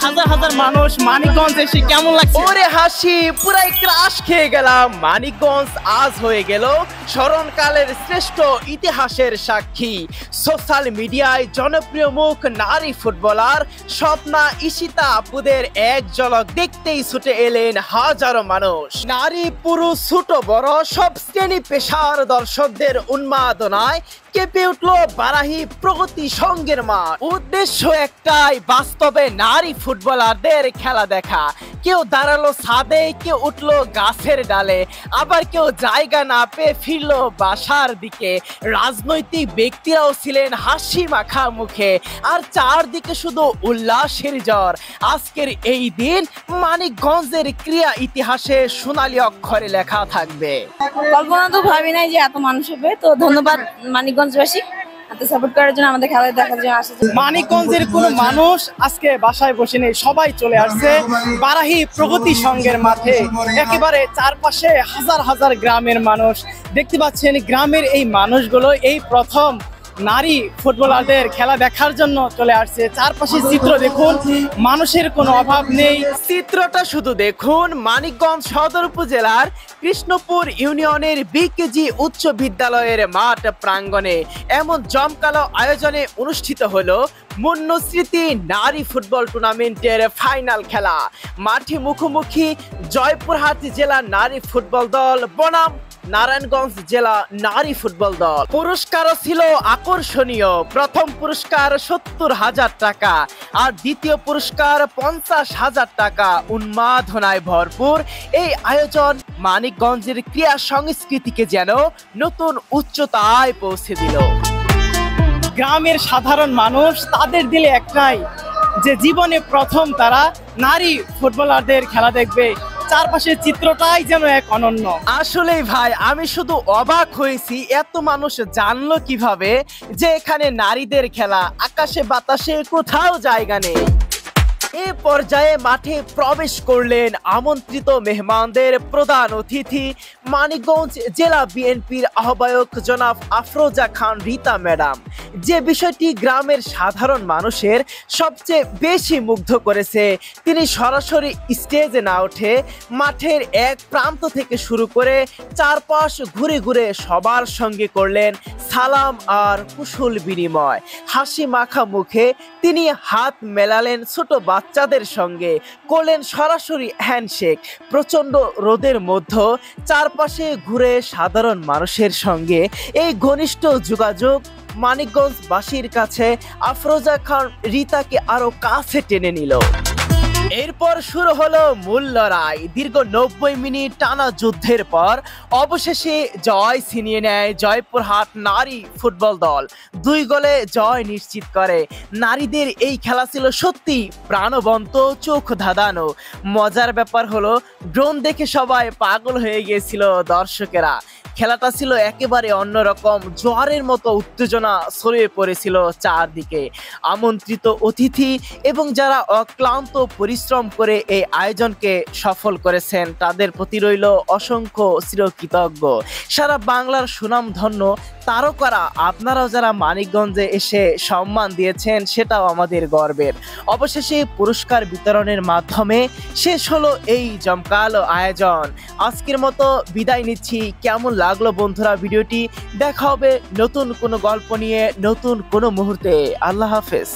হাজার হাজার মানুষ মানিকগঞ্জ এসে কেমন লাগছে? ওরে হাসি, পুরাই ক্রাশ খেয়ে গেলাম। মানিকগঞ্জ আজ হয়ে গেল স্মরণকালের শ্রেষ্ঠ ইতিহাসের সাক্ষী। সোশ্যাল মিডিয়ায় জনপ্রিয় মুখ নারী ফুটবলার স্বপ্না ঈশিতা আপুদের এক ঝলক দেখতেই ছুটে এলেন হাজারো মানুষ। নারী পুরুষ ছোট বড় সব শ্রেণী পেশার দর্শকদের উন্মাদনায় কেঁপে উঠলো বারাহি প্রগতি সংঘের মাঠ। উদ্দেশ্য একটাই, বাস্তবে নারী ফুটবলারদের খেলা দেখা। কেউ দাঁড়ালো ছাদে, কেউ উঠলো গাছের ডালে, আবার কেউ জায়গা না পেয়ে ফিরলো বাসার দিকে। রাজনৈতিক ব্যক্তিরাও ছিলেন হাসি মাখা মুখে, আর চারদিকে শুধু উল্লাসের ঝড়। আজকের এই দিন মানিকগঞ্জের ক্রীড়া ইতিহাসে সোনালী অক্ষরে লেখা থাকবে। কল্পনা তো ভাবি নাই যে এত মানুষ হবে। তো ধন্যবাদ মানিকগঞ্জবাসী এত সাপোর্ট করার জন্য, আমাদের খেলা দেখার জন্য আসছে। মানিকগঞ্জের কোনো মানুষ আজকে বাসায় বসে নেই, সবাই চলে আসছে বারাহি প্রগতি সংঘের মাঠে। একেবারে চারপাশে হাজার হাজার গ্রামের মানুষ দেখতে পাচ্ছেন। গ্রামের এই মানুষগুলো এই প্রথম নারী ফুটবলারদের খেলা দেখার জন্য চলে আসছে। চারপাশে চিত্র দেখুন, মানুষের কোনো অভাব নেই। চিত্রটা শুধু দেখুন, মানিকগঞ্জ সদর উপজেলার কৃষ্ণপুর ইউনিয়নের বিকেজি উচ্চ বিদ্যালয়ের মাঠ প্রাঙ্গণে এমন জমকালো আয়োজনে অনুষ্ঠিত হলো মূল্যস্মৃতি নারী ফুটবল টুর্নামেন্টের ফাইনাল খেলা। মাঠে মুখোমুখি জয়পুরহাট জেলা নারী ফুটবল দল বনাম নারায়ণগঞ্জ জেলা নারী ফুটবল দল। পুরস্কারও ছিল আকর্ষণীয়। প্রথম পুরস্কার ৭০,০০০ টাকা আর দ্বিতীয় পুরস্কার ৫০,০০০ টাকা। উন্মাদনায় ভরপুর এই আয়োজন মানিকগঞ্জের ক্রীড়া সংস্কৃতিকে যেন নতুন উচ্চতায় পৌঁছে দিল। গ্রামের সাধারণ মানুষ, তাদের দিলে একটাই, যে জীবনে প্রথম তারা নারী ফুটবলারদের খেলা দেখবে। চারপাশের চিত্রটাই যেন এক অনন্য। আসলেই ভাই, আমি শুধু অবাক হয়েছি, এত মানুষ জানলো কিভাবে যে এখানে নারীদের খেলা। আকাশে বাতাসে কোথাও জায়গা নেই। এ পর্যায়ে মাঠে প্রবেশ করলেন আমন্ত্রিত মেহমানদের প্রধান অতিথি মানিকগঞ্জ জেলা বিএনপির আহ্বায়ক জনাব আফরোজা খান রীতা ম্যাডাম। যে বিষয়টি গ্রামের সাধারণ মানুষের সবচেয়ে বেশি মুগ্ধ করেছে, তিনি সরাসরি স্টেজে না উঠে মাঠের এক প্রান্ত থেকে শুরু করে চারপাশ ঘুরে ঘুরে সবার সঙ্গে করলেন সালাম আর কুশল বিনিময়। হাসি মাখা মুখে তিনি হাত মেলালেন ছোট বাচ্চাদের সঙ্গে, করলেন সরাসরি হ্যান্ডশেক। প্রচন্ড রোদের মধ্যে চারপাশে ঘুরে সাধারণ মানুষের সঙ্গে এই ঘনিষ্ঠ যোগাযোগ মানিকগঞ্জবাসীর কাছে আফরোজা খান রীতাকে আরো কাছে টেনে নিল। এরপর শুরু হলো মূল লড়াই। দীর্ঘ ৯০ মিনিট টানা যুদ্ধের পর অবশেষে জয় ছিনিয়ে নেয় জয়পুরহাট নারী ফুটবল দল। ২ গোলে জয় নিশ্চিত করে। নারীদের এই খেলা ছিল সত্যি প্রাণবন্ত, চোখ ধাঁধানো। মজার ব্যাপার হলো, ড্রোন দেখে সবাই পাগল হয়ে গিয়েছিল দর্শকেরা। খেলাটা ছিল একেবারে অন্যরকম, জোয়ারের মতো উত্তেজনা ছড়িয়ে পড়েছিল চারদিকে। আমন্ত্রিত অতিথি এবং যারা অক্লান্ত পরিশ্রম করে এই আয়োজনকে সফল করেছেন, তাদের প্রতি রইল অসংখ্য চিরকৃতজ্ঞ। সারা বাংলার সুনামধন্য তারকারা আপনারাও যারা মানিকগঞ্জে এসে সম্মান দিয়েছেন, সেটাও আমাদের গর্বের। অবশেষে পুরস্কার বিতরণের মাধ্যমে শেষ হলো এই জমকালো আয়োজন। আজকের মতো বিদায় নিচ্ছি। কেমন লাগলো বন্ধুরা ভিডিওটি? দেখা হবে নতুন কোনো গল্প নিয়ে, নতুন কোনো মুহূর্তে। আল্লাহ হাফেজ।